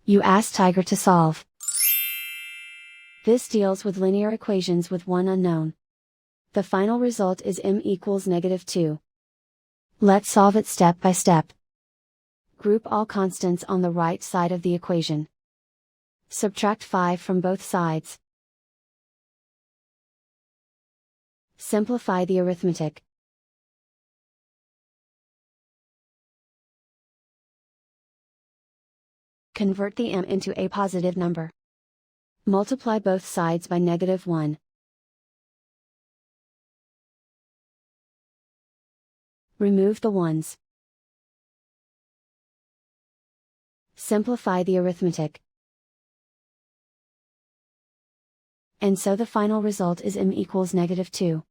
You ask Tiger to solve. This deals with linear equations with one unknown. The final result is m equals -2. Let's solve it step by step. Group all constants on the right side of the equation. Subtract 5 from both sides. Simplify the arithmetic. Convert the m into a positive number. Multiply both sides by -1. Remove the ones. Simplify the arithmetic. And so the final result is m equals -2.